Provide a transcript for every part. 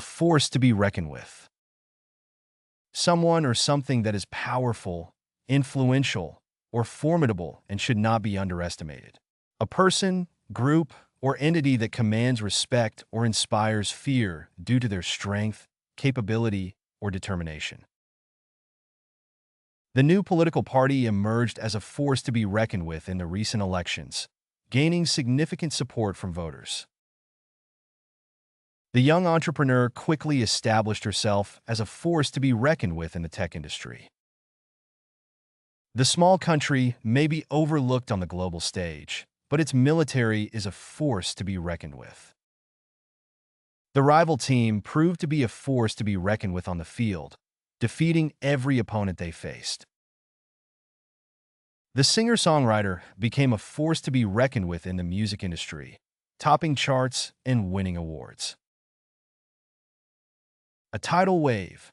force to be reckoned with. Someone or something that is powerful, influential, or formidable and should not be underestimated. A person, group, or entity that commands respect or inspires fear due to their strength, capability, or determination. The new political party emerged as a force to be reckoned with in the recent elections, gaining significant support from voters. The young entrepreneur quickly established herself as a force to be reckoned with in the tech industry. The small country may be overlooked on the global stage, but its military is a force to be reckoned with. The rival team proved to be a force to be reckoned with on the field, defeating every opponent they faced. The singer-songwriter became a force to be reckoned with in the music industry, topping charts and winning awards. A tidal wave.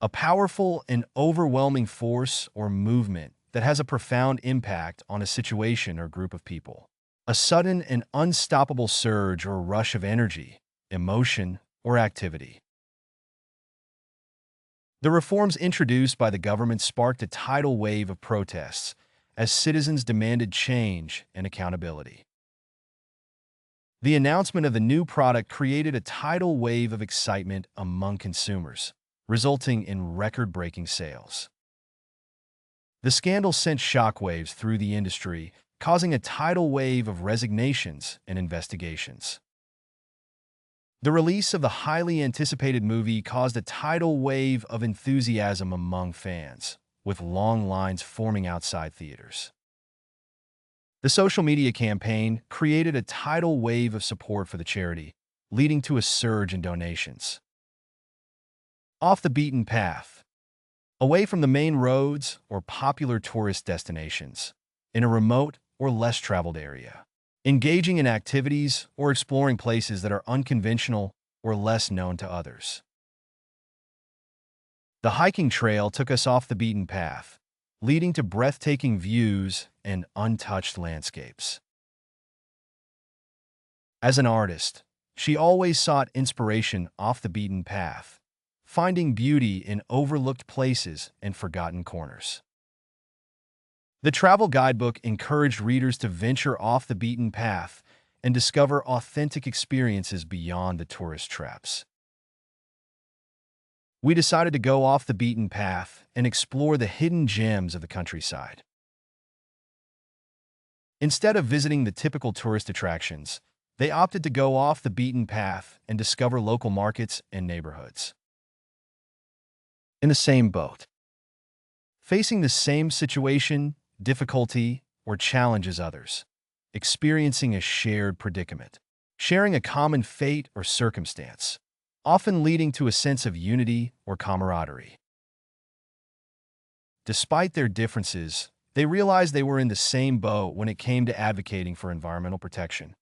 A powerful and overwhelming force or movement that has a profound impact on a situation or group of people. A sudden and unstoppable surge or rush of energy, emotion, or activity. The reforms introduced by the government sparked a tidal wave of protests as citizens demanded change and accountability. The announcement of the new product created a tidal wave of excitement among consumers, resulting in record-breaking sales. The scandal sent shockwaves through the industry, causing a tidal wave of resignations and investigations. The release of the highly anticipated movie caused a tidal wave of enthusiasm among fans, with long lines forming outside theaters. The social media campaign created a tidal wave of support for the charity, leading to a surge in donations. Off the beaten path. Away from the main roads or popular tourist destinations, in a remote or less traveled area. Engaging in activities or exploring places that are unconventional or less known to others. The hiking trail took us off the beaten path, leading to breathtaking views and untouched landscapes. As an artist, she always sought inspiration off the beaten path, finding beauty in overlooked places and forgotten corners. The travel guidebook encouraged readers to venture off the beaten path and discover authentic experiences beyond the tourist traps. We decided to go off the beaten path and explore the hidden gems of the countryside. Instead of visiting the typical tourist attractions, they opted to go off the beaten path and discover local markets and neighborhoods. In the same boat. Facing the same situation, difficulty, or challenge as others. Experiencing a shared predicament. Sharing a common fate or circumstance, often leading to a sense of unity or camaraderie. Despite their differences, they realized they were in the same boat when it came to advocating for environmental protection.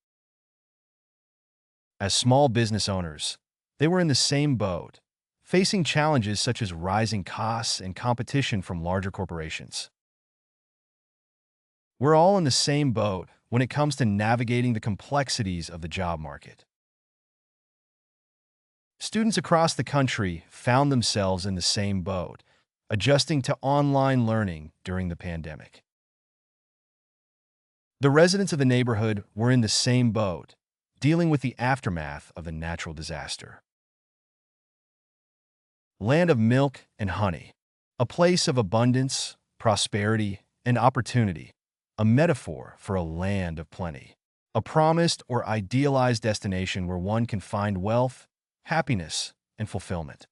As small business owners, they were in the same boat, facing challenges such as rising costs and competition from larger corporations. We're all in the same boat when it comes to navigating the complexities of the job market. Students across the country found themselves in the same boat, adjusting to online learning during the pandemic. The residents of the neighborhood were in the same boat, dealing with the aftermath of the natural disaster. Land of milk and honey, a place of abundance, prosperity, and opportunity, a metaphor for a land of plenty, a promised or idealized destination where one can find wealth, happiness, and fulfillment.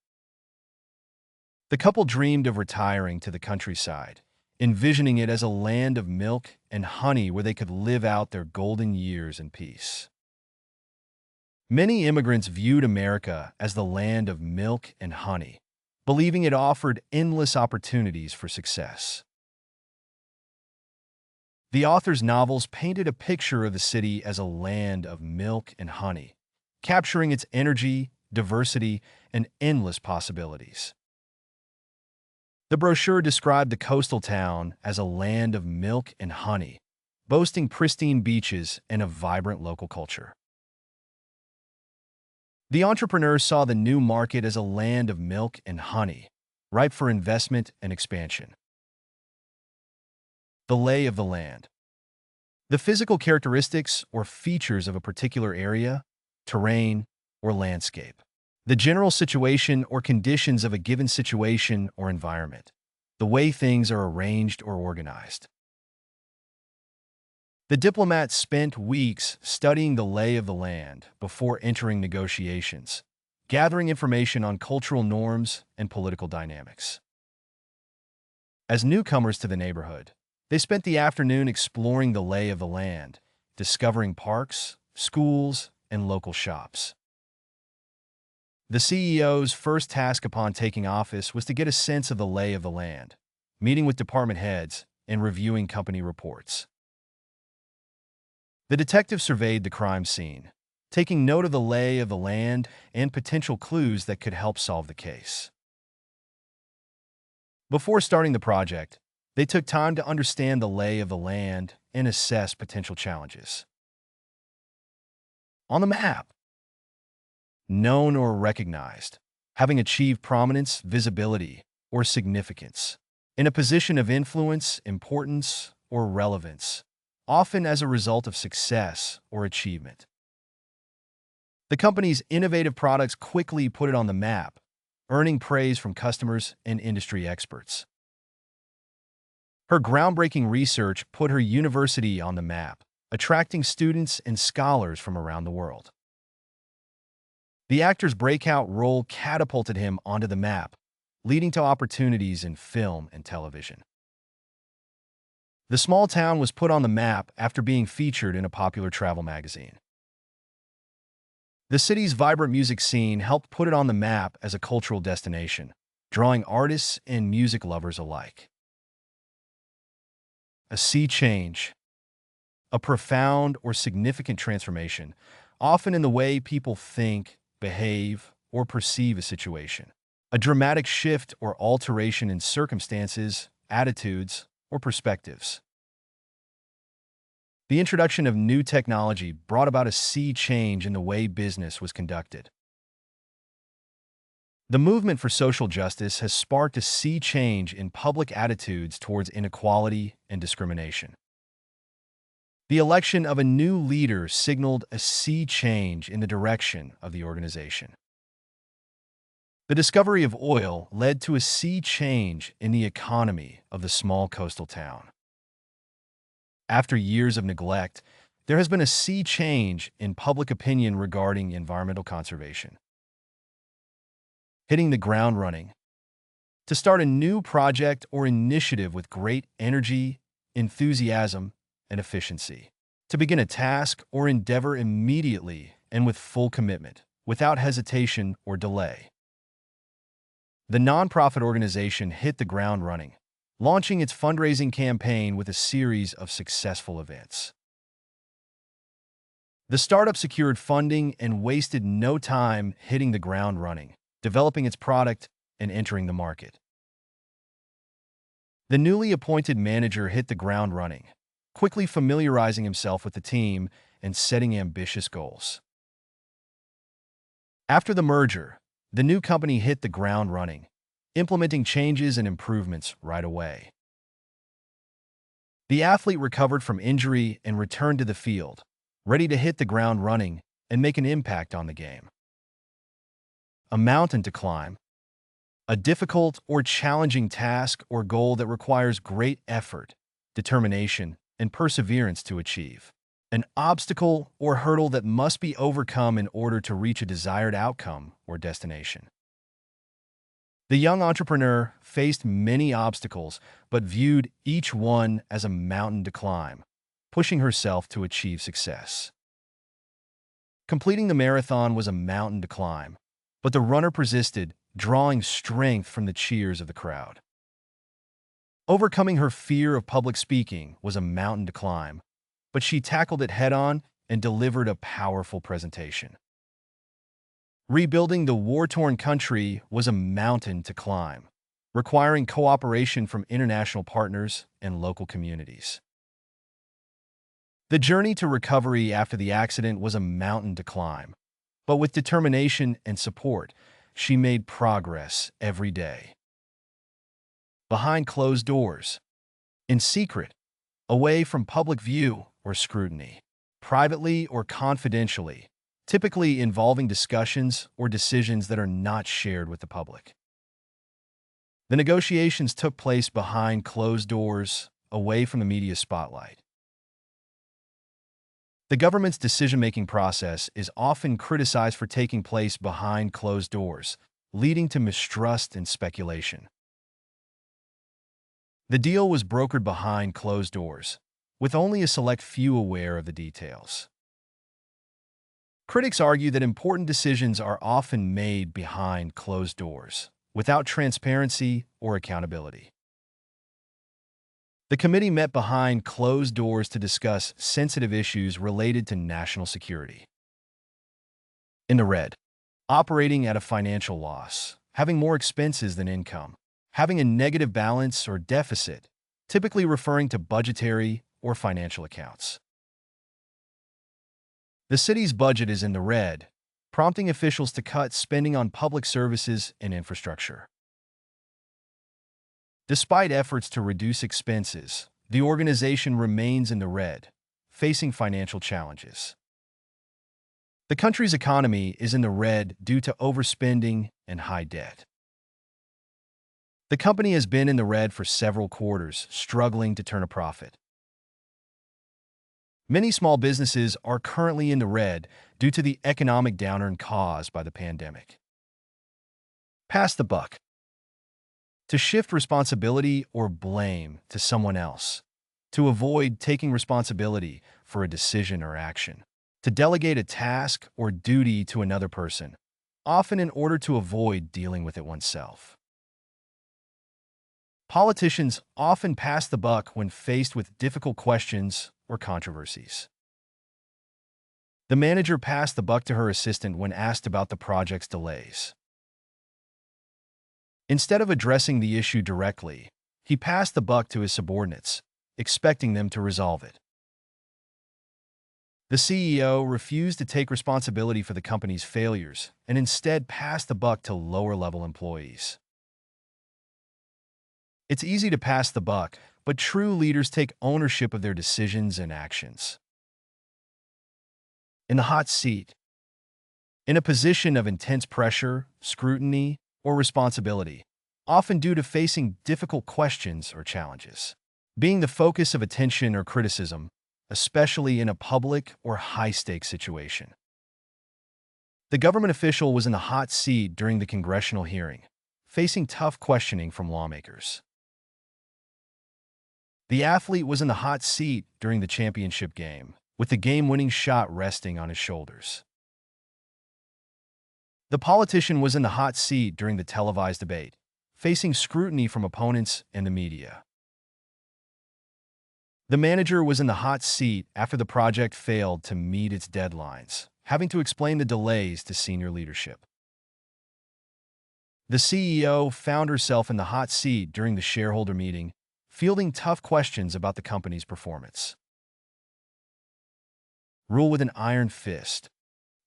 The couple dreamed of retiring to the countryside, envisioning it as a land of milk and honey where they could live out their golden years in peace. Many immigrants viewed America as the land of milk and honey, believing it offered endless opportunities for success. The author's novels painted a picture of the city as a land of milk and honey, capturing its energy, diversity, and endless possibilities. The brochure described the coastal town as a land of milk and honey, boasting pristine beaches and a vibrant local culture. The entrepreneur saw the new market as a land of milk and honey, ripe for investment and expansion. The lay of the land. The physical characteristics or features of a particular area, terrain, or landscape. The general situation or conditions of a given situation or environment. The way things are arranged or organized. The diplomat spent weeks studying the lay of the land before entering negotiations, gathering information on cultural norms and political dynamics. As newcomers to the neighborhood, they spent the afternoon exploring the lay of the land, discovering parks, schools, and local shops. The CEO's first task upon taking office was to get a sense of the lay of the land, meeting with department heads and reviewing company reports. The detective surveyed the crime scene, taking note of the lay of the land and potential clues that could help solve the case. Before starting the project, they took time to understand the lay of the land and assess potential challenges. On the map. Known or recognized, having achieved prominence, visibility, or significance. In a position of influence, importance, or relevance, often as a result of success or achievement. The company's innovative products quickly put it on the map, earning praise from customers and industry experts. Her groundbreaking research put her university on the map, attracting students and scholars from around the world. The actor's breakout role catapulted him onto the map, leading to opportunities in film and television. The small town was put on the map after being featured in a popular travel magazine. The city's vibrant music scene helped put it on the map as a cultural destination, drawing artists and music lovers alike. A sea change. A profound or significant transformation, often in the way people think, behave, or perceive a situation. A dramatic shift or alteration in circumstances, attitudes, or perspectives. The introduction of new technology brought about a sea change in the way business was conducted. The movement for social justice has sparked a sea change in public attitudes towards inequality and discrimination. The election of a new leader signaled a sea change in the direction of the organization. The discovery of oil led to a sea change in the economy of the small coastal town. After years of neglect, there has been a sea change in public opinion regarding environmental conservation. Hitting the ground running. To start a new project or initiative with great energy, enthusiasm, and efficiency. To begin a task or endeavor immediately and with full commitment, without hesitation or delay. The nonprofit organization hit the ground running, launching its fundraising campaign with a series of successful events. The startup secured funding and wasted no time hitting the ground running, developing its product and entering the market. The newly appointed manager hit the ground running, quickly familiarizing himself with the team and setting ambitious goals. After the merger, the new company hit the ground running, implementing changes and improvements right away. The athlete recovered from injury and returned to the field, ready to hit the ground running and make an impact on the game. A mountain to climb. A difficult or challenging task or goal that requires great effort, determination, and perseverance to achieve. An obstacle or hurdle that must be overcome in order to reach a desired outcome or destination. The young entrepreneur faced many obstacles, but viewed each one as a mountain to climb, pushing herself to achieve success. Completing the marathon was a mountain to climb, but the runner persisted, drawing strength from the cheers of the crowd. Overcoming her fear of public speaking was a mountain to climb, but she tackled it head-on and delivered a powerful presentation. Rebuilding the war-torn country was a mountain to climb, requiring cooperation from international partners and local communities. The journey to recovery after the accident was a mountain to climb, But with determination and support, she made progress every day. Behind closed doors, in secret, away from public view or scrutiny, privately or confidentially, typically involving discussions or decisions that are not shared with the public. The negotiations took place behind closed doors, away from the media spotlight. The government's decision-making process is often criticized for taking place behind closed doors, leading to mistrust and speculation. The deal was brokered behind closed doors, with only a select few aware of the details. Critics argue that important decisions are often made behind closed doors, without transparency or accountability. The committee met behind closed doors to discuss sensitive issues related to national security. In the red, operating at a financial loss, having more expenses than income, having a negative balance or deficit, typically referring to budgetary or financial accounts. The city's budget is in the red, prompting officials to cut spending on public services and infrastructure. Despite efforts to reduce expenses, the organization remains in the red, facing financial challenges. The country's economy is in the red due to overspending and high debt. The company has been in the red for several quarters, struggling to turn a profit. Many small businesses are currently in the red due to the economic downturn caused by the pandemic. Pass the buck. To shift responsibility or blame to someone else. To avoid taking responsibility for a decision or action. To delegate a task or duty to another person, often in order to avoid dealing with it oneself. Politicians often pass the buck when faced with difficult questions or controversies. The manager passed the buck to her assistant when asked about the project's delays. Instead of addressing the issue directly, he passed the buck to his subordinates, expecting them to resolve it. The CEO refused to take responsibility for the company's failures and instead passed the buck to lower-level employees. It's easy to pass the buck, but true leaders take ownership of their decisions and actions. In the hot seat, in a position of intense pressure, scrutiny, or responsibility, often due to facing difficult questions or challenges. Being the focus of attention or criticism, especially in a public or high-stakes situation. The government official was in the hot seat during the congressional hearing, facing tough questioning from lawmakers. The athlete was in the hot seat during the championship game, with the game-winning shot resting on his shoulders. The politician was in the hot seat during the televised debate, facing scrutiny from opponents and the media. The manager was in the hot seat after the project failed to meet its deadlines, having to explain the delays to senior leadership. The CEO found herself in the hot seat during the shareholder meeting, fielding tough questions about the company's performance. Rule with an iron fist.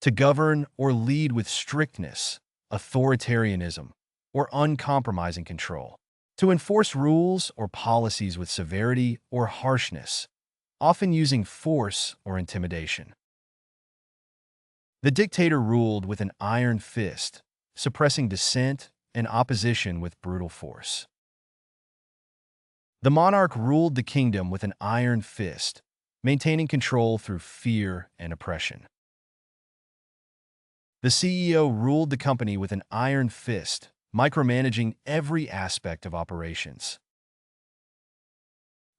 To govern or lead with strictness, authoritarianism, or uncompromising control. To enforce rules or policies with severity or harshness, often using force or intimidation. The dictator ruled with an iron fist, suppressing dissent and opposition with brutal force. The monarch ruled the kingdom with an iron fist, maintaining control through fear and oppression. The CEO ruled the company with an iron fist, micromanaging every aspect of operations.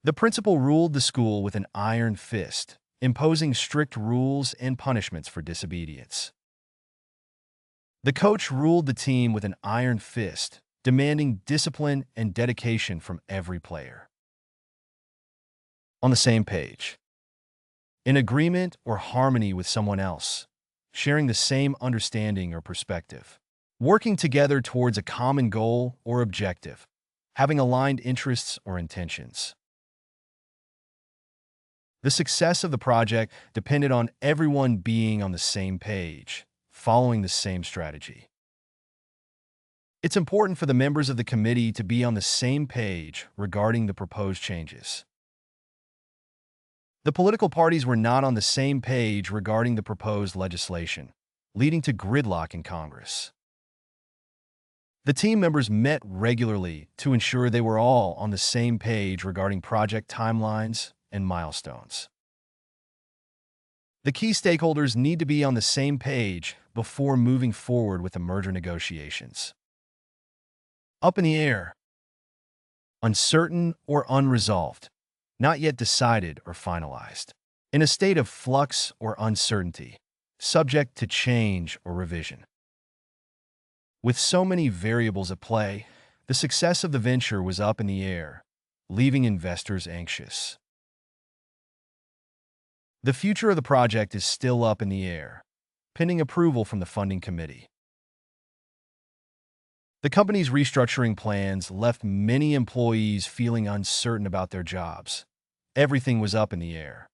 The principal ruled the school with an iron fist, imposing strict rules and punishments for disobedience. The coach ruled the team with an iron fist, demanding discipline and dedication from every player. On the same page. In agreement or harmony with someone else, sharing the same understanding or perspective. Working together towards a common goal or objective, having aligned interests or intentions. The success of the project depended on everyone being on the same page, following the same strategy. It's important for the members of the committee to be on the same page regarding the proposed changes. The political parties were not on the same page regarding the proposed legislation, leading to gridlock in Congress. The team members met regularly to ensure they were all on the same page regarding project timelines and milestones. The key stakeholders need to be on the same page before moving forward with the merger negotiations. Up in the air. Uncertain or unresolved. Not yet decided or finalized. In a state of flux or uncertainty. Subject to change or revision. With so many variables at play, the success of the venture was up in the air, leaving investors anxious. The future of the project is still up in the air, pending approval from the funding committee. The company's restructuring plans left many employees feeling uncertain about their jobs. Everything was up in the air.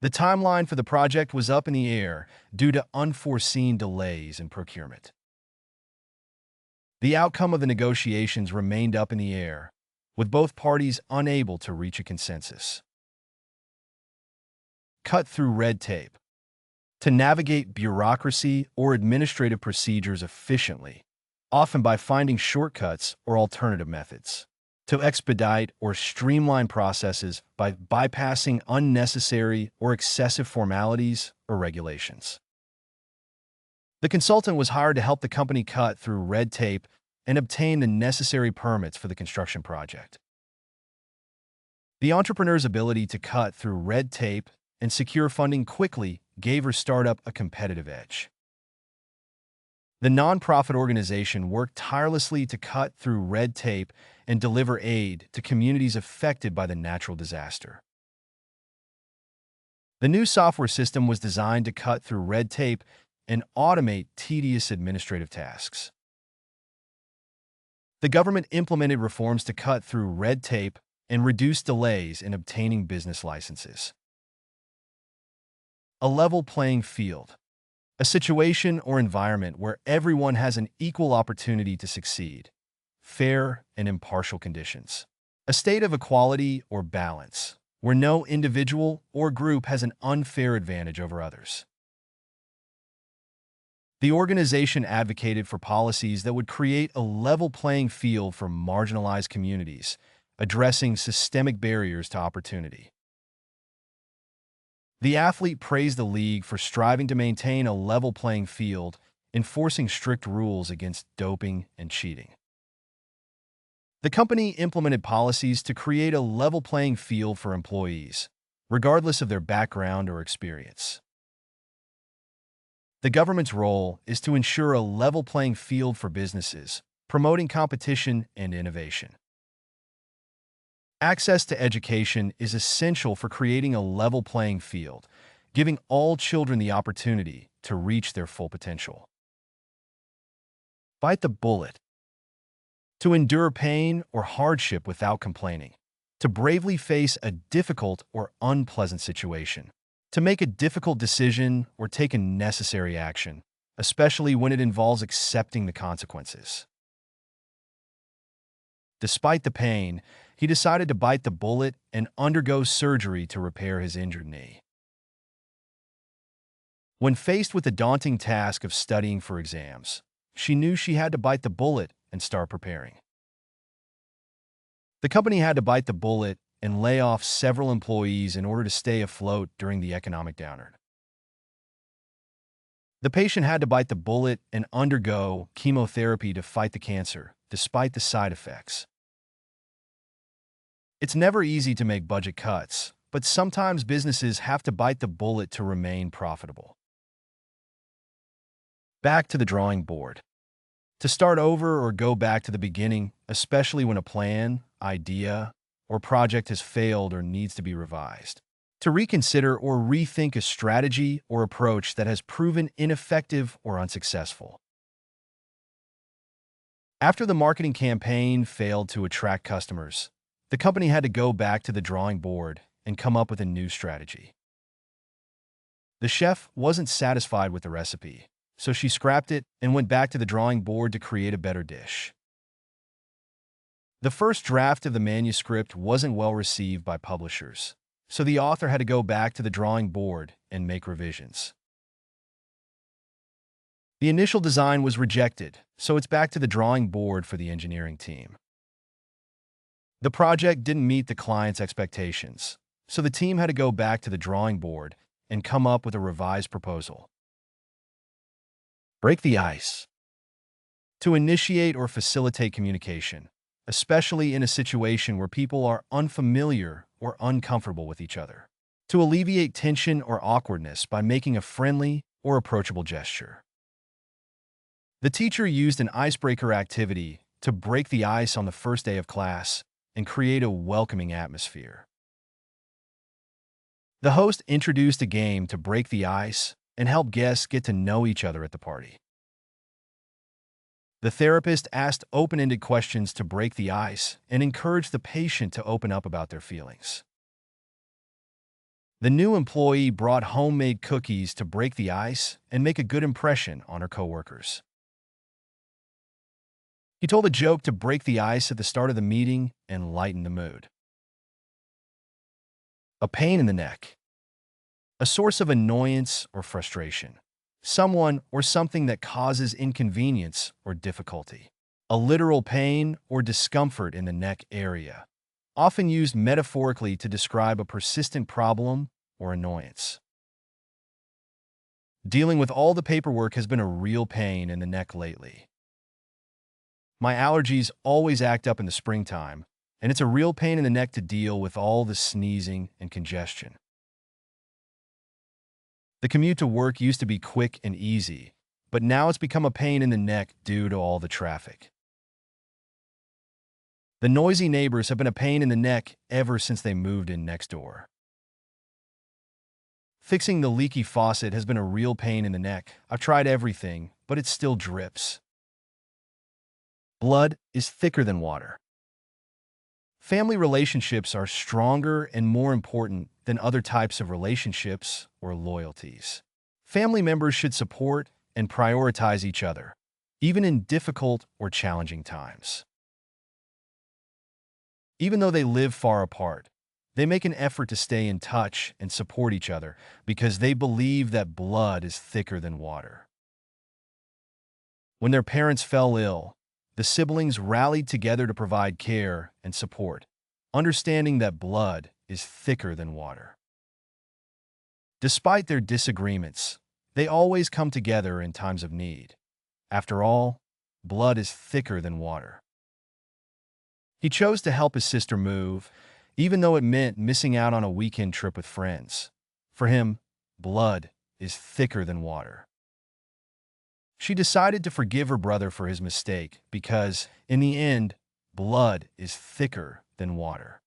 The timeline for the project was up in the air due to unforeseen delays in procurement. The outcome of the negotiations remained up in the air, with both parties unable to reach a consensus. Cut through red tape. To navigate bureaucracy or administrative procedures efficiently, often by finding shortcuts or alternative methods. To expedite or streamline processes by bypassing unnecessary or excessive formalities or regulations. The consultant was hired to help the company cut through red tape and obtain the necessary permits for the construction project. The entrepreneur's ability to cut through red tape and secure funding quickly gave her startup a competitive edge. The nonprofit organization worked tirelessly to cut through red tape and deliver aid to communities affected by the natural disaster. The new software system was designed to cut through red tape and automate tedious administrative tasks. The government implemented reforms to cut through red tape and reduce delays in obtaining business licenses. A level playing field. A situation or environment where everyone has an equal opportunity to succeed. Fair and impartial conditions. A state of equality or balance, where no individual or group has an unfair advantage over others. The organization advocated for policies that would create a level playing field for marginalized communities, addressing systemic barriers to opportunity. The athlete praised the league for striving to maintain a level playing field, enforcing strict rules against doping and cheating. The company implemented policies to create a level playing field for employees, regardless of their background or experience. The government's role is to ensure a level playing field for businesses, promoting competition and innovation. Access to education is essential for creating a level playing field, giving all children the opportunity to reach their full potential. Bite the bullet. To endure pain or hardship without complaining. To bravely face a difficult or unpleasant situation. To make a difficult decision or take a necessary action, especially when it involves accepting the consequences. Despite the pain, he decided to bite the bullet and undergo surgery to repair his injured knee. When faced with the daunting task of studying for exams, she knew she had to bite the bullet and start preparing. The company had to bite the bullet and lay off several employees in order to stay afloat during the economic downturn. The patient had to bite the bullet and undergo chemotherapy to fight the cancer, despite the side effects. It's never easy to make budget cuts, but sometimes businesses have to bite the bullet to remain profitable. Back to the drawing board. To start over or go back to the beginning, especially when a plan, idea, or project has failed or needs to be revised. To reconsider or rethink a strategy or approach that has proven ineffective or unsuccessful. After the marketing campaign failed to attract customers, the company had to go back to the drawing board and come up with a new strategy. The chef wasn't satisfied with the recipe, so she scrapped it and went back to the drawing board to create a better dish. The first draft of the manuscript wasn't well received by publishers, so the author had to go back to the drawing board and make revisions. The initial design was rejected, so it's back to the drawing board for the engineering team. The project didn't meet the client's expectations, so the team had to go back to the drawing board and come up with a revised proposal. Break the ice. To initiate or facilitate communication, especially in a situation where people are unfamiliar or uncomfortable with each other. To alleviate tension or awkwardness by making a friendly or approachable gesture. The teacher used an icebreaker activity to break the ice on the first day of class and create a welcoming atmosphere. The host introduced a game to break the ice and help guests get to know each other at the party. The therapist asked open-ended questions to break the ice and encouraged the patient to open up about their feelings. The new employee brought homemade cookies to break the ice and make a good impression on her coworkers. He told a joke to break the ice at the start of the meeting and lighten the mood. A pain in the neck. A source of annoyance or frustration. Someone or something that causes inconvenience or difficulty. A literal pain or discomfort in the neck area, often used metaphorically to describe a persistent problem or annoyance. Dealing with all the paperwork has been a real pain in the neck lately. My allergies always act up in the springtime, and it's a real pain in the neck to deal with all the sneezing and congestion. The commute to work used to be quick and easy, but now it's become a pain in the neck due to all the traffic. The noisy neighbors have been a pain in the neck ever since they moved in next door. Fixing the leaky faucet has been a real pain in the neck. I've tried everything, but it still drips. Blood is thicker than water. Family relationships are stronger and more important than other types of relationships or loyalties. Family members should support and prioritize each other, even in difficult or challenging times. Even though they live far apart, they make an effort to stay in touch and support each other because they believe that blood is thicker than water. When their parents fell ill, the siblings rallied together to provide care and support, understanding that blood is thicker than water. Despite their disagreements, they always come together in times of need. After all, blood is thicker than water. He chose to help his sister move, even though it meant missing out on a weekend trip with friends. For him, blood is thicker than water. She decided to forgive her brother for his mistake because, in the end, blood is thicker than water.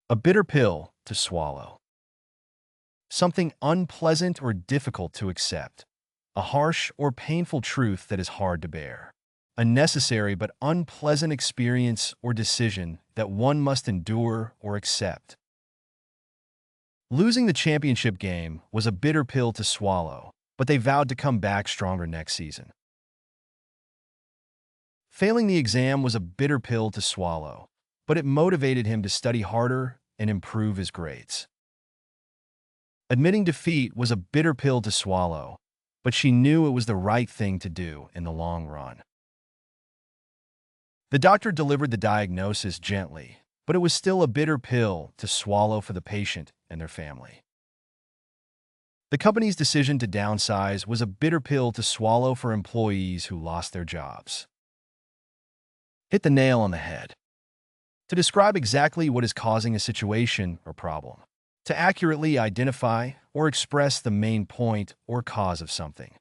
A bitter pill to swallow. Something unpleasant or difficult to accept. A harsh or painful truth that is hard to bear. A necessary but unpleasant experience or decision that one must endure or accept. Losing the championship game was a bitter pill to swallow, but they vowed to come back stronger next season. Failing the exam was a bitter pill to swallow, but it motivated him to study harder and improve his grades. Admitting defeat was a bitter pill to swallow, but she knew it was the right thing to do in the long run. The doctor delivered the diagnosis gently, but it was still a bitter pill to swallow for the patient and their family. The company's decision to downsize was a bitter pill to swallow for employees who lost their jobs. Hit the nail on the head. To describe exactly what is causing a situation or problem. To accurately identify or express the main point or cause of something.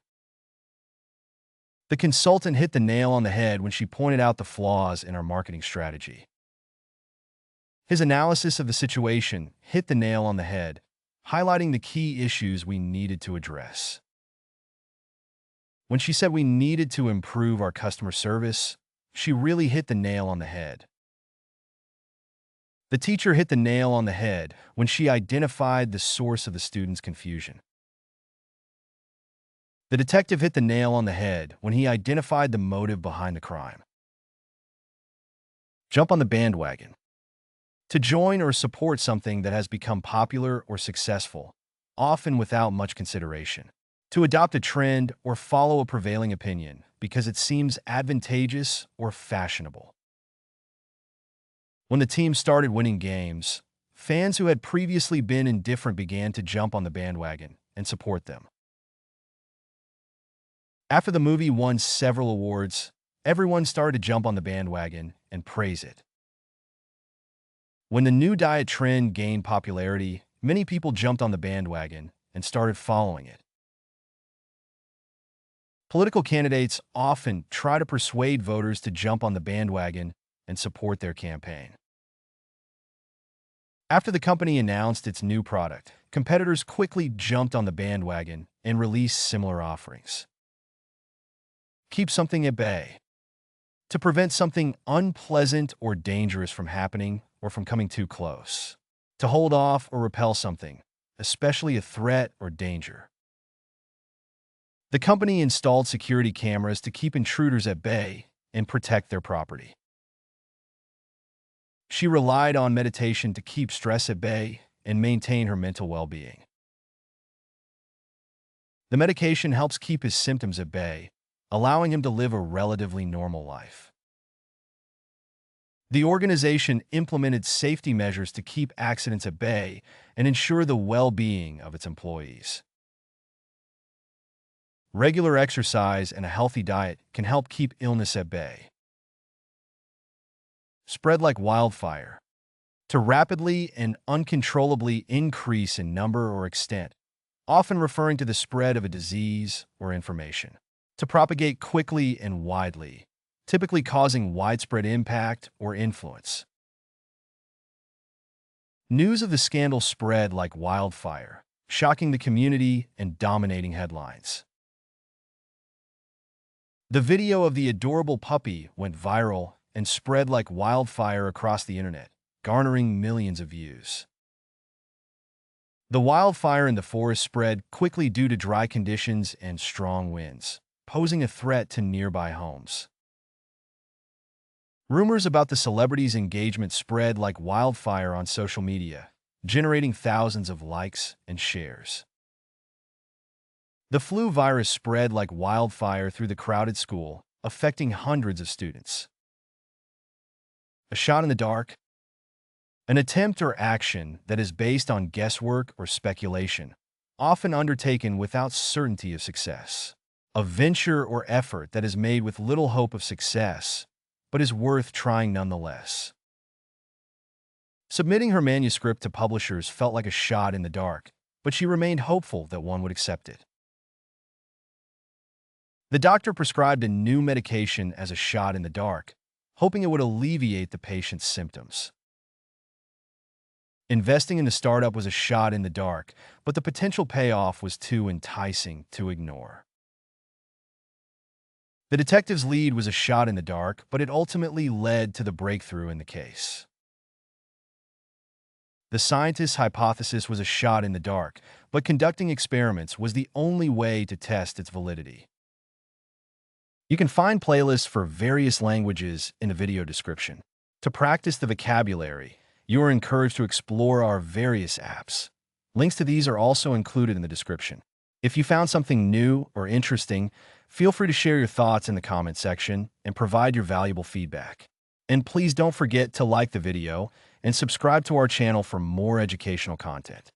The consultant hit the nail on the head when she pointed out the flaws in our marketing strategy. His analysis of the situation hit the nail on the head, highlighting the key issues we needed to address. When she said we needed to improve our customer service, she really hit the nail on the head. The teacher hit the nail on the head when she identified the source of the student's confusion. The detective hit the nail on the head when he identified the motive behind the crime. Jump on the bandwagon. To join or support something that has become popular or successful, often without much consideration. To adopt a trend or follow a prevailing opinion because it seems advantageous or fashionable. When the team started winning games, fans who had previously been indifferent began to jump on the bandwagon and support them. After the movie won several awards, everyone started to jump on the bandwagon and praise it. When the new diet trend gained popularity, many people jumped on the bandwagon and started following it. Political candidates often try to persuade voters to jump on the bandwagon and support their campaign. After the company announced its new product, competitors quickly jumped on the bandwagon and released similar offerings. Keep something at bay. To prevent something unpleasant or dangerous from happening or from coming too close. To hold off or repel something, especially a threat or danger. The company installed security cameras to keep intruders at bay and protect their property. She relied on meditation to keep stress at bay and maintain her mental well-being. The medication helps keep his symptoms at bay, allowing him to live a relatively normal life. The organization implemented safety measures to keep accidents at bay and ensure the well-being of its employees. Regular exercise and a healthy diet can help keep illness at bay. Spread like wildfire. To rapidly and uncontrollably increase in number or extent, often referring to the spread of a disease or information. To propagate quickly and widely, typically causing widespread impact or influence. News of the scandal spread like wildfire, shocking the community and dominating headlines. The video of the adorable puppy went viral and spread like wildfire across the internet, garnering millions of views. The wildfire in the forest spread quickly due to dry conditions and strong winds, posing a threat to nearby homes. Rumors about the celebrity's engagement spread like wildfire on social media, generating thousands of likes and shares. The flu virus spread like wildfire through the crowded school, affecting hundreds of students. A shot in the dark? An attempt or action that is based on guesswork or speculation, often undertaken without certainty of success. A venture or effort that is made with little hope of success, but is worth trying nonetheless. Submitting her manuscript to publishers felt like a shot in the dark, but she remained hopeful that one would accept it. The doctor prescribed a new medication as a shot in the dark, hoping it would alleviate the patient's symptoms. Investing in the startup was a shot in the dark, but the potential payoff was too enticing to ignore. The detective's lead was a shot in the dark, but it ultimately led to the breakthrough in the case. The scientist's hypothesis was a shot in the dark, but conducting experiments was the only way to test its validity. You can find playlists for various languages in the video description. To practice the vocabulary, you are encouraged to explore our various apps. Links to these are also included in the description. If you found something new or interesting, feel free to share your thoughts in the comment section and provide your valuable feedback. And please don't forget to like the video and subscribe to our channel for more educational content.